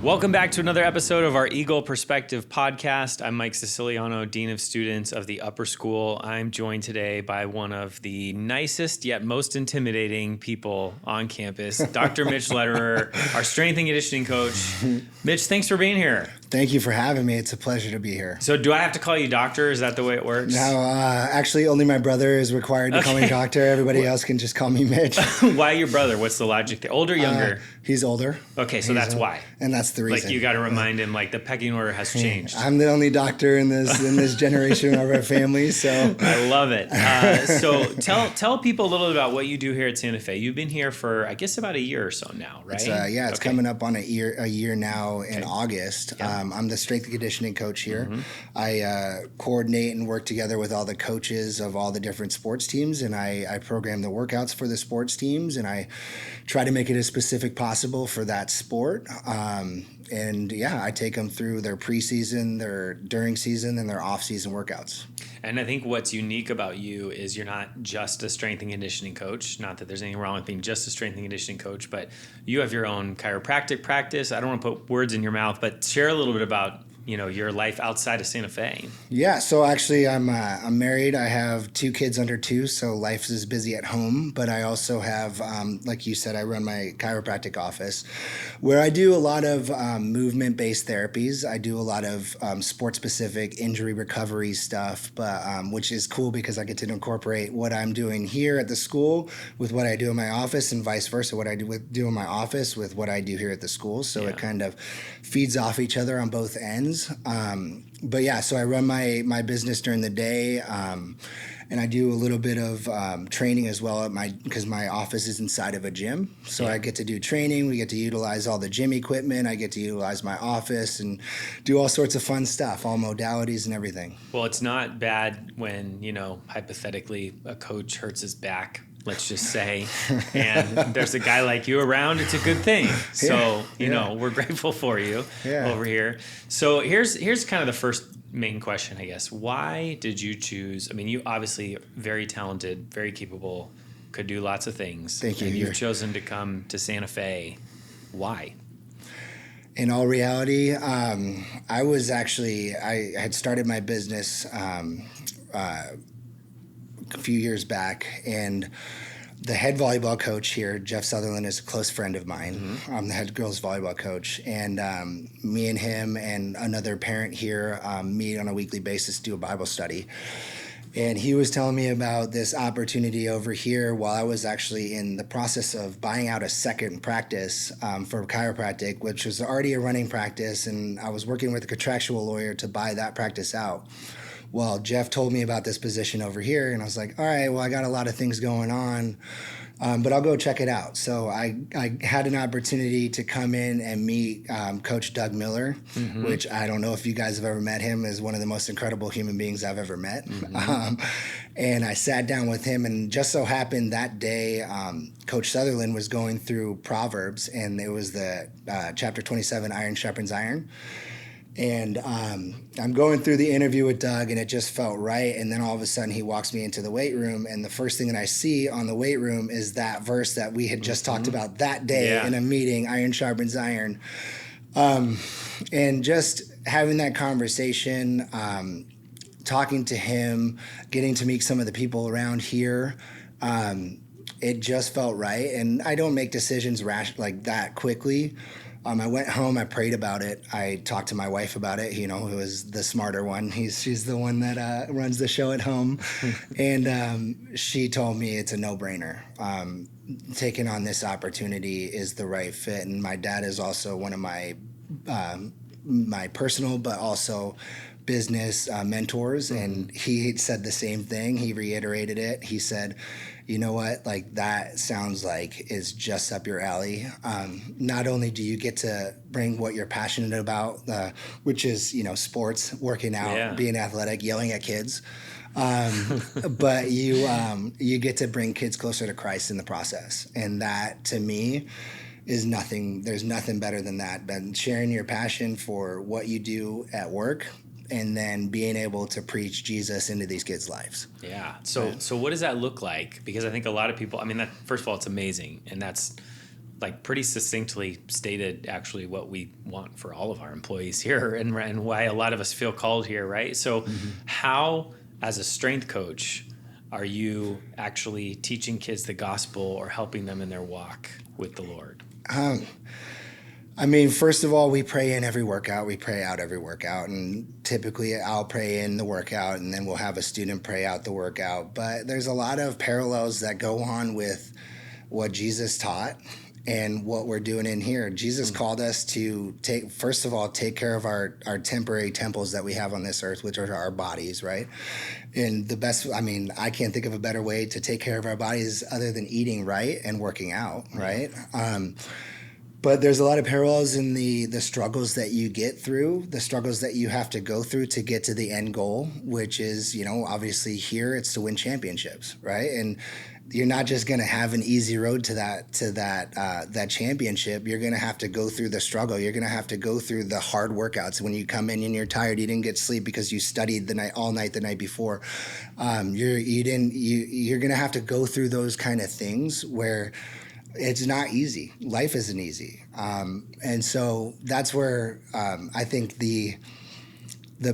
Welcome back to another episode of our Eagle Perspective podcast. I'm Mike Siciliano, Dean of Students of the Upper School. I'm joined today by one of the nicest yet most intimidating people on campus, Dr. Mitch Lederer, our strength and conditioning coach. Mitch, thanks for being here. Thank you for having me. It's a pleasure to be here. So do I have to call you doctor? Is that the way it works? No, actually only my brother is required to call me doctor. Everybody else can just call me Mitch. Why your brother? What's the logic there? Older, younger? He's older. Okay, so that's why. And that's the reason. Like you got to remind him, like the pecking order has changed. I'm the only doctor in this generation of our family, so I love it. So tell people a little bit about what you do here at Santa Fe. You've been here for I guess about a year or so now, right? It's coming up on a year now in August. Yeah. I'm the strength and conditioning coach here. Mm-hmm. I coordinate and work together with all the coaches of all the different sports teams, and I program the workouts for the sports teams, and I try to make it as specific possible for that sport. I take them through their preseason, their during season, and their off-season workouts. And I think what's unique about you is you're not just a strength and conditioning coach. Not that there's anything wrong with being just a strength and conditioning coach, but you have your own chiropractic practice. I don't want to put words in your mouth, but share a little bit about your life outside of Santa Fe. Yeah, so actually I'm married. I have 2 kids under 2, so life is busy at home. But I also have, like you said, I run my chiropractic office where I do a lot of movement-based therapies. I do a lot of sport-specific injury recovery stuff, but which is cool because I get to incorporate what I'm doing here at the school with what I do in my office and vice versa, what I do in my office with what I do here at the school. So it kind of feeds off each other on both ends. So I run my business during the day, and I do a little bit of training as well because my office is inside of a gym. So I get to do training. We get to utilize all the gym equipment. I get to utilize my office and do all sorts of fun stuff, all modalities and everything. Well, it's not bad when, hypothetically a coach hurts his back, let's just say, and there's a guy like you around. It's a good thing. So, we're grateful for you over here. So here's kind of the first main question, I guess. Why did you choose? I mean, you obviously very talented, very capable, could do lots of things. Thank you. And you've chosen to come to Santa Fe. Why? In all reality, I had started my business a few years back, and the head volleyball coach here, Jeff Sutherland, is a close friend of mine. Mm-hmm. I'm the head girls volleyball coach, and me and him and another parent here meet on a weekly basis, do a Bible study. And he was telling me about this opportunity over here while I was actually in the process of buying out a second practice for chiropractic, which was already a running practice, and I was working with a contractual lawyer to buy that practice out. Well, Jeff told me about this position over here, and I was like, all right, well, I got a lot of things going on, but I'll go check it out. So I had an opportunity to come in and meet Coach Doug Miller, mm-hmm. which I don't know if you guys have ever met him, is one of the most incredible human beings I've ever met. Mm-hmm. And I sat down with him, and just so happened that day, Coach Sutherland was going through Proverbs, and it was the chapter 27, Iron Sharpens Iron. And I'm going through the interview with Doug, and it just felt right. And then all of a sudden he walks me into the weight room, and the first thing that I see on the weight room is that verse that we had just talked about that day in a meeting, Iron Sharpens Iron. And just having that conversation, talking to him, getting to meet some of the people around here, it just felt right. And I don't make decisions like that quickly. I went home, I prayed about it. I talked to my wife about it, who is the smarter one. She's the one that runs the show at home. And she told me it's a no-brainer. Taking on this opportunity is the right fit. And my dad is also one of my personal, but also business mentors. Mm-hmm. And he said the same thing. He reiterated it. He said, you know what, like that sounds like is just up your alley. Not only do you get to bring what you're passionate about, which is, sports, working out, being athletic, yelling at kids, but you get to bring kids closer to Christ in the process. And that, to me, is nothing. There's nothing better than that. But sharing your passion for what you do at work, and then being able to preach Jesus into these kids' lives. Yeah. So what does that look like? Because I think a lot of people, that, first of all, it's amazing. And that's like pretty succinctly stated actually what we want for all of our employees here and why a lot of us feel called here, right? So how, as a strength coach, are you actually teaching kids the gospel or helping them in their walk with the Lord? I mean, first of all, we pray in every workout. We pray out every workout. And typically I'll pray in the workout and then we'll have a student pray out the workout. But there's a lot of parallels that go on with what Jesus taught and what we're doing in here. Jesus called us to take care of our temporary temples that we have on this earth, which are our bodies, right? And I can't think of a better way to take care of our bodies other than eating right and working out, right? But there's a lot of parallels in the struggles that you get through, the struggles that you have to go through to get to the end goal, which is, obviously here it's to win championships, right? And you're not just going to have an easy road to that championship. You're going to have to go through the struggle. You're going to have to go through the hard workouts. When you come in and you're tired, you didn't get sleep because you studied all night the night before. You're going to have to go through those kind of things where it's not easy. Life isn't easy. And so that's where I think the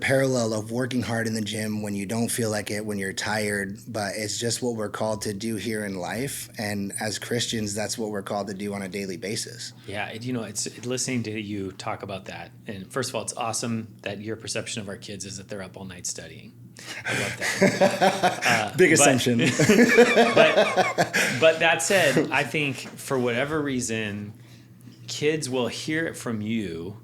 parallel of working hard in the gym when you don't feel like it, when you're tired, but it's just what we're called to do here in life. And as Christians, that's what we're called to do on a daily basis. Yeah, it's listening to you talk about that. And first of all, it's awesome that your perception of our kids is that they're up all night studying. I love that. Big assumption. But that said, I think for whatever reason, kids will hear it from you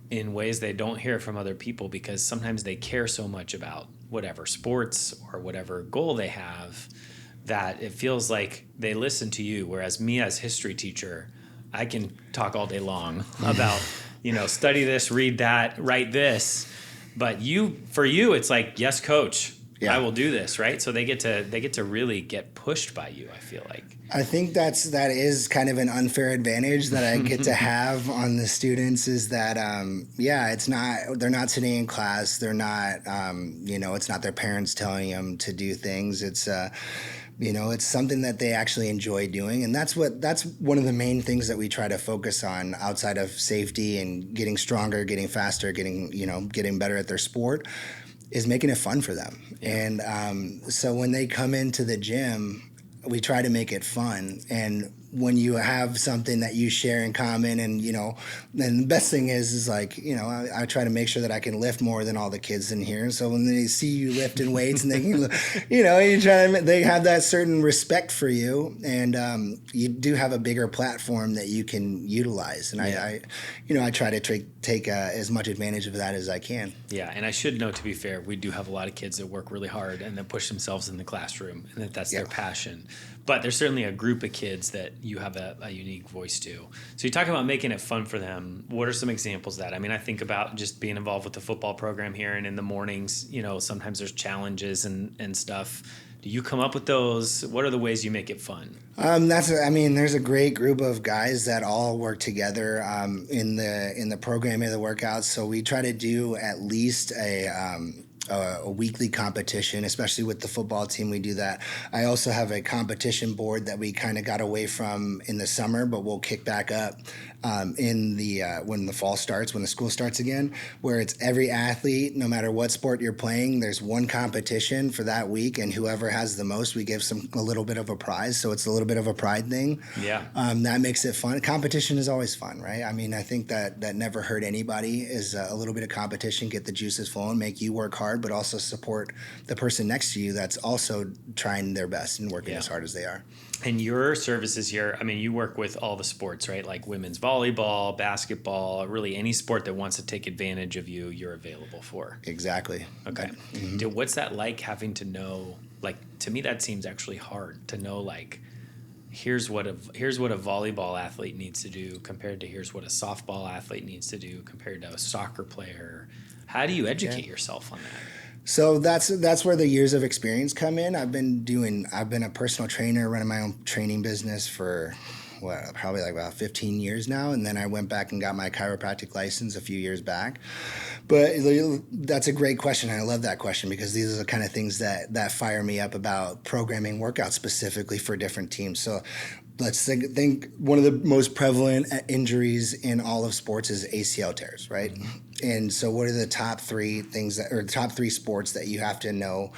in ways they don't hear it from other people because sometimes they care so much about whatever sports or whatever goal they have that it feels like they listen to you. Whereas me as history teacher, I can talk all day long about, study this, read that, write this. But for you, it's like, yes, coach, I will do this, right? So they get to really get pushed by you, I feel like. I think that is kind of an unfair advantage that I get to have on the students is that, they're not sitting in class. They're not, it's not their parents telling them to do things. It's, it's something that they actually enjoy doing. And that's one of the main things that we try to focus on outside of safety and getting stronger, getting faster, getting better at their sport is making it fun for them. And so when they come into the gym, we try to make it fun. And when you have something that you share in common and, then the best thing is like, I try to make sure that I can lift more than all the kids in here. So when they see you lifting weights and they can, they have that certain respect for you and you do have a bigger platform that you can utilize. And I try to take as much advantage of that as I can. Yeah. And I should note, to be fair, we do have a lot of kids that work really hard and that push themselves in the classroom and that's their passion. But there's certainly a group of kids that you have a unique voice to. So you talk about making it fun for them. What are some examples of that? I mean, I think about just being involved with the football program here and in the mornings, sometimes there's challenges and stuff. Do you come up with those? What are the ways you make it fun? There's a great group of guys that all work together in the programming of the workouts. So we try to do at least a weekly competition, especially with the football team. We do that. I also have a competition board that we kind of got away from in the summer, but we'll kick back up when the fall starts, when the school starts again, where it's every athlete, no matter what sport you're playing, there's one competition for that week, and whoever has the most, we give a little bit of a prize. So it's a little bit of a pride thing. Yeah. That makes it fun. Competition is always fun, right? I mean, I think that never hurt anybody is a little bit of competition, get the juices flowing, make you work hard, but also support the person next to you that's also trying their best and working as hard as they are. And your services here, you work with all the sports, right? Like women's volleyball, basketball, really any sport that wants to take advantage of you, you're available for. Exactly. Okay. Dude, what's that like having to know, to me that seems actually hard to know, here's what a volleyball athlete needs to do compared to here's what a softball athlete needs to do compared to a soccer player. How do you educate yourself on that? So that's where the years of experience come in. I've been a personal trainer, running my own training business for probably like about 15 years now. And then I went back and got my chiropractic license a few years back. But that's a great question. I love that question because these are the kind of things that fire me up about programming workouts specifically for different teams. So let's think one of the most prevalent injuries in all of sports is ACL tears, right? And so what are the top three top three sports that you have to know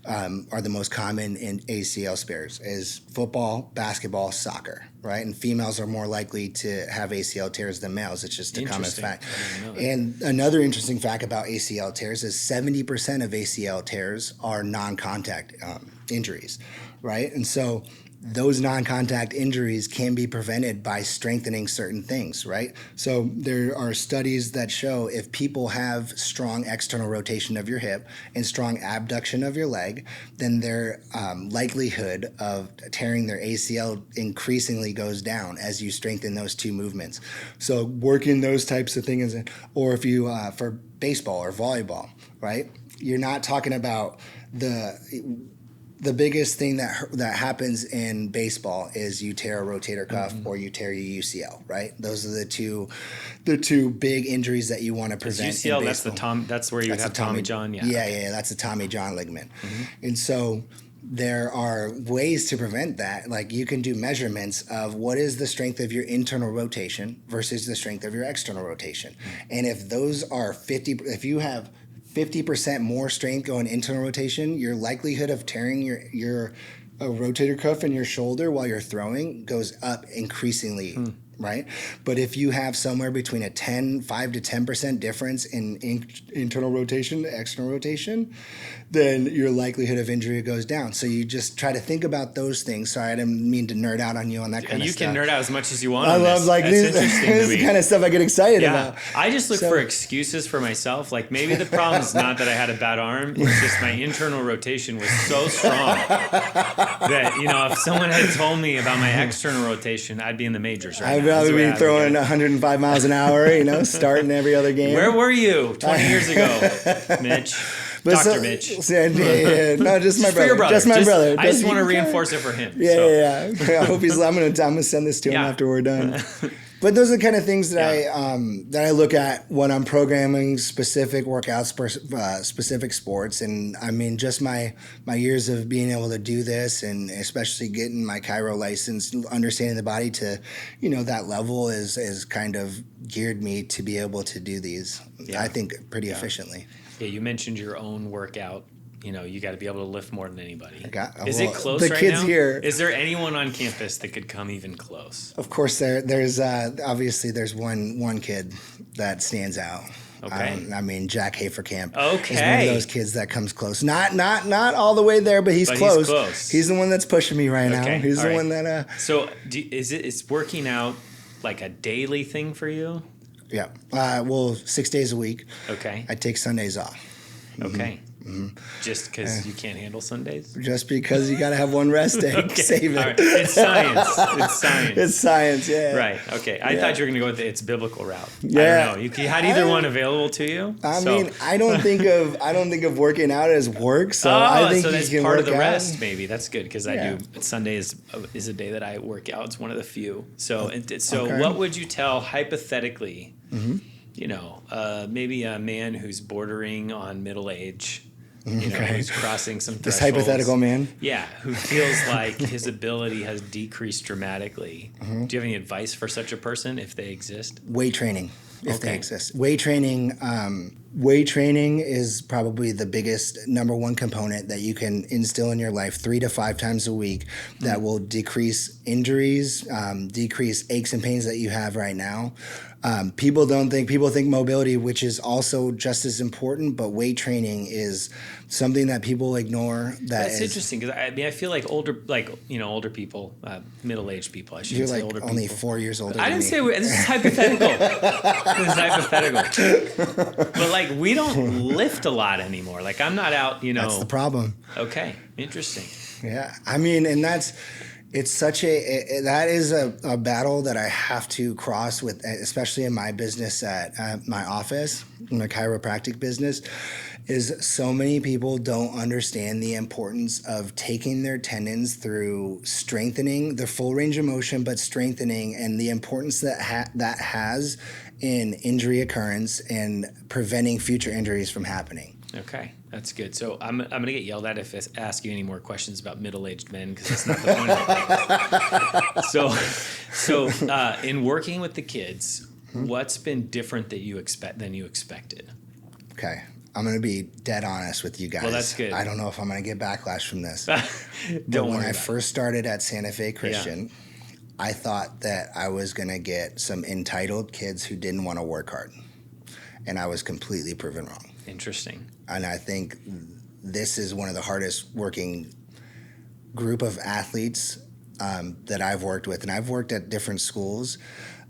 are the most common in ACL spares? Is football, basketball, soccer, right? And females are more likely to have ACL tears than males. It's just a common fact. And another interesting fact about ACL tears is 70% of ACL tears are non-contact injuries, right? And so those non-contact injuries can be prevented by strengthening certain things, right? So there are studies that show if people have strong external rotation of your hip and strong abduction of your leg, then their likelihood of tearing their ACL increasingly goes down as you strengthen those two movements. So working those types of things, or if you, for baseball or volleyball, right? You're not talking about the biggest thing that happens in baseball is you tear a rotator cuff or you tear your UCL, right? Those are the two big injuries that you want to prevent. UCL, that's where you have Tommy John, Yeah, that's a Tommy John ligament. And so there are ways to prevent that. Like you can do measurements of what is the strength of your internal rotation versus the strength of your external rotation. And if those are if you have 50% more strength going internal rotation, your likelihood of tearing your rotator cuff in your shoulder while you're throwing goes up increasingly, right? But if you have somewhere between a 5 to 10% difference in internal rotation to external rotation, then your likelihood of injury goes down. So you just try to think about those things. Sorry, I didn't mean to nerd out on you on that kind of stuff. You can nerd out as much as you want. I love this is the kind of stuff I get excited about. I just look for excuses for myself. Like maybe the problem is not that I had a bad arm. It's just my internal rotation was so strong that, if someone had told me about my external rotation, I'd be in the majors right now. I'd rather be throwing 105 miles an hour, starting every other game. Where were you 20 years ago, Mitch? Dr. Mitch. Yeah. No, just my brother. Just my brother. I just want to reinforce it for him. Yeah. I hope I'm gonna send this to him after we're done. But those are the kind of things that I look at when I'm programming specific workouts, specific sports. And I mean, just my years of being able to do this, and especially getting my chiro license, understanding the body to, that level is kind of geared me to be able to do these. I think pretty efficiently. Yeah, you mentioned your own workout. You got to be able to lift more than anybody. Is it close the right kids now? Here. Is there anyone on campus that could come even close? Of course, there's obviously there's one kid that stands out. Okay. I mean, Jack Haferkamp is one of those kids that comes close. Not all the way there, but he's close. He's close. He's the one that's pushing me right now. He's the one that. So is working out like a daily thing for you? Yeah. 6 days a week. Okay. I take Sundays off. Okay. Just because you can't handle Sundays? Just because you got to have one rest day. Okay. Save it. All right. It's science. It's science, yeah. Right. Okay. I thought you were going to go with it's biblical route. Yeah. I don't know. You had either one available to you. I mean, I don't think of working out as work. So I think that's you can part work of the out. Rest. Maybe that's good because I do. Sunday is a day that I work out. It's one of the few. So what would you tell hypothetically? Maybe a man who's bordering on middle age. Who's crossing some thresholds. This hypothetical man? Yeah, who feels like his ability has decreased dramatically. Do you have any advice for such a person if they exist? Weight training, if they exist. Weight training is probably the biggest number one component that you can instill in your life 3 to 5 times a week that will decrease injuries, decrease aches and pains that you have right now. People think mobility, which is also just as important, but weight training is something that people ignore. That's interesting because I feel like older people, middle-aged people. I shouldn't say older people. Only 4 years older. I didn't say this is hypothetical. This is hypothetical. But we don't lift a lot anymore. I'm not out. That's the problem. Okay, interesting. Yeah, I mean, and that's. It's such that is a battle that I have to cross with, especially in my business at my office, my chiropractic business, is so many people don't understand the importance of taking their tendons through strengthening the full range of motion, but strengthening, and the importance that that has in injury occurrence and preventing future injuries from happening. Okay, that's good. So I'm gonna get yelled at if I ask you any more questions about middle-aged men, because that's not the point of it. So in working with the kids, what's been different than you expected? Okay, I'm gonna be dead honest with you guys. Well, that's good. I don't know if I'm gonna get backlash from this. Don't worry When I about first started at Santa Fe Christian, I thought that I was gonna get some entitled kids who didn't want to work hard, and I was completely proven wrong. Interesting. And I think this is one of the hardest working group of athletes that I've worked with. And I've worked at different schools.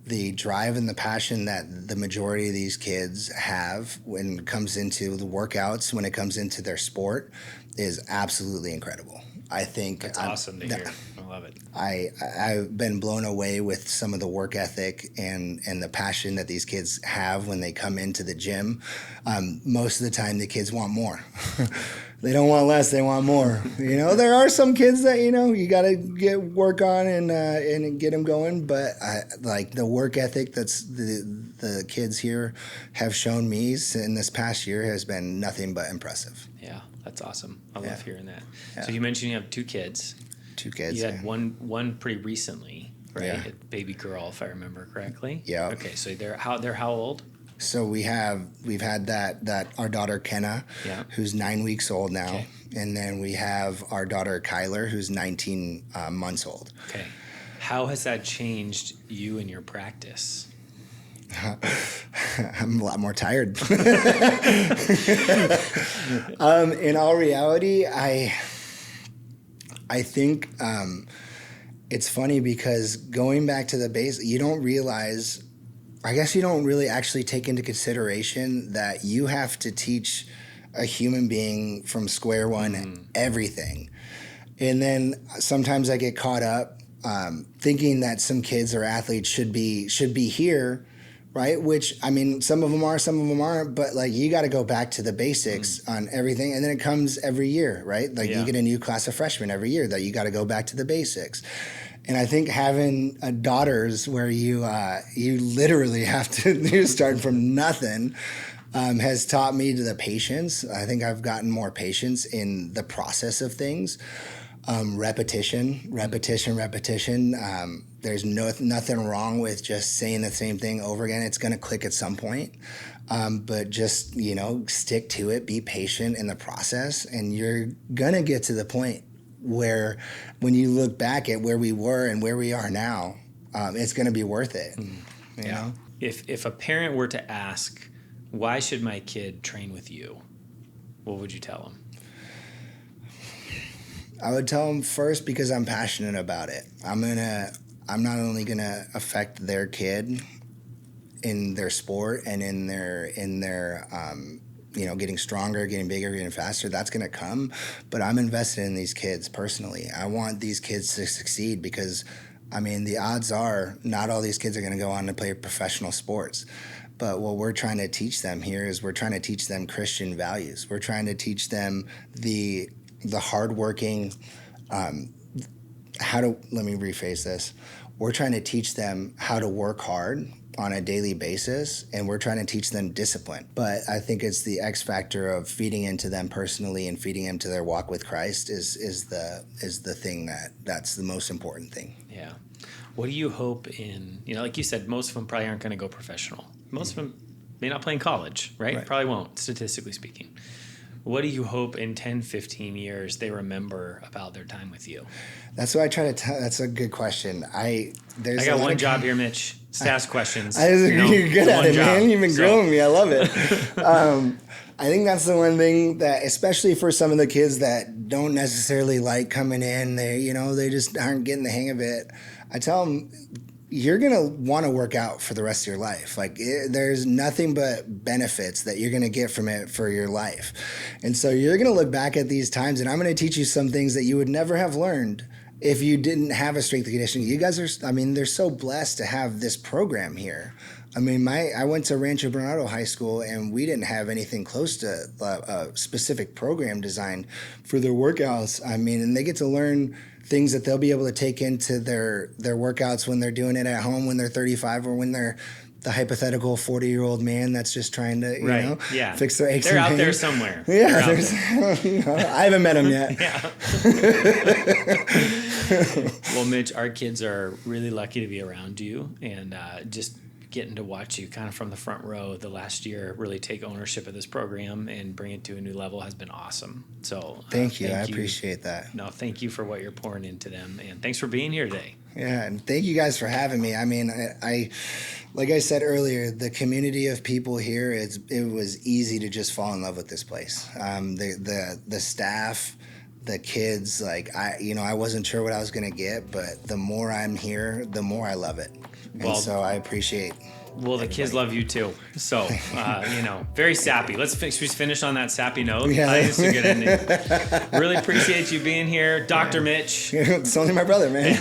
The drive and the passion that the majority of these kids have when it comes into the workouts, when it comes into their sport, is absolutely incredible. I think that's awesome to hear. I love it. I've been blown away with some of the work ethic and the passion that these kids have when they come into the gym. Most of the time, the kids want more. They don't want less; they want more. There are some kids that you got to get work on and get them going. But like the work ethic that's the kids here have shown me in this past year has been nothing but impressive. Yeah, that's awesome. I love hearing that. Yeah. So you mentioned you have two kids. Two kids. You had one pretty recently, right? Yeah. A baby girl, if I remember correctly. Yeah. Okay, so they're how old? So we've had that our daughter Kenna, who's 9 weeks old now, okay. And then we have our daughter Kyler, who's 19 months old. Okay, how has that changed you and your practice? I'm a lot more tired. In all reality, I think it's funny because going back to the base, you don't realize. I guess you don't really actually take into consideration that you have to teach a human being from square one everything. And then sometimes I get caught up thinking that some kids or athletes should be here, right? Which, I mean, some of them are, some of them aren't, but like you got to go back to the basics on everything. And then it comes every year, right? Like you get a new class of freshmen every year that you got to go back to the basics. And I think having daughters where you literally have to start from nothing has taught me the patience. I think I've gotten more patience in the process of things. Repetition. There's nothing wrong with just saying the same thing over again. It's going to click at some point. But just, stick to it, be patient in the process, and you're going to get to the point where when you look back at where we were and where we are now, it's going to be worth it. You know? If a parent were to ask, why should my kid train with you? What would you tell them? I would tell them first because I'm passionate about it. I'm not only going to affect their kid in their sport and in their getting stronger, getting bigger, getting faster, that's going to come. But I'm invested in these kids personally. I want these kids to succeed because, I mean, the odds are not all these kids are going to go on to play professional sports. But what we're trying to teach them here is we're trying to teach them Christian values. We're trying to teach them the hardworking, let me rephrase this. We're trying to teach them how to work hard on a daily basis, and we're trying to teach them discipline. But I think it's the X factor of feeding into them personally and feeding into their walk with Christ is the thing that's the most important thing. Yeah. What do you hope in, like you said, most of them probably aren't going to go professional. Most of them may not play in college, right? Probably won't, statistically speaking. What do you hope in 10, 15 years they remember about their time with you? That's what I try to tell. That's a good question. I got one job here, Mitch. Just ask questions. You're good at it, man. You've been grilling me. I love it. I think that's the one thing that, especially for some of the kids that don't necessarily like coming in, they just aren't getting the hang of it. I tell them, you're going to want to work out for the rest of your life. There's nothing but benefits that you're going to get from it for your life. And so you're going to look back at these times, and I'm going to teach you some things that you would never have learned if you didn't have a strength and conditioning, you guys are, I mean, they're so blessed to have this program here. I mean, I went to Rancho Bernardo High School, and we didn't have anything close to a specific program designed for their workouts. I mean, and they get to learn things that they'll be able to take into their workouts when they're doing it at home, when they're 35, or when they're the hypothetical 40-year-old man that's just trying to, you know, fix their aches They're and out pains. there somewhere. Yeah, I haven't met him yet. Well, Mitch, our kids are really lucky to be around you, and just getting to watch you kind of from the front row the last year really take ownership of this program and bring it to a new level has been awesome. So thank you. I appreciate that. No, thank you for what you're pouring into them, and thanks for being here today. Yeah, and thank you guys for having me. I mean, I like I said earlier, the community of people here, it was easy to just fall in love with this place. The staff, the kids, like I wasn't sure what I was gonna get, but the more I'm here, the more I love it. And so I appreciate. Well, the kids love you too. So, very sappy. Let's finish on that sappy note. Yeah. I think it's a good ending. Really appreciate you being here, Dr. Mitch. It's only my brother, man.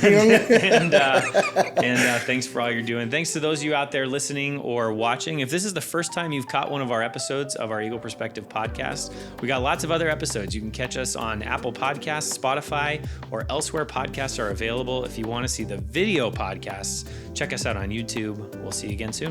and thanks for all you're doing. Thanks to those of you out there listening or watching. If this is the first time you've caught one of our episodes of our Eagle Perspective podcast, we got lots of other episodes. You can catch us on Apple Podcasts, Spotify, or elsewhere podcasts are available. If you want to see the video podcasts, check us out on YouTube. We'll see you again soon.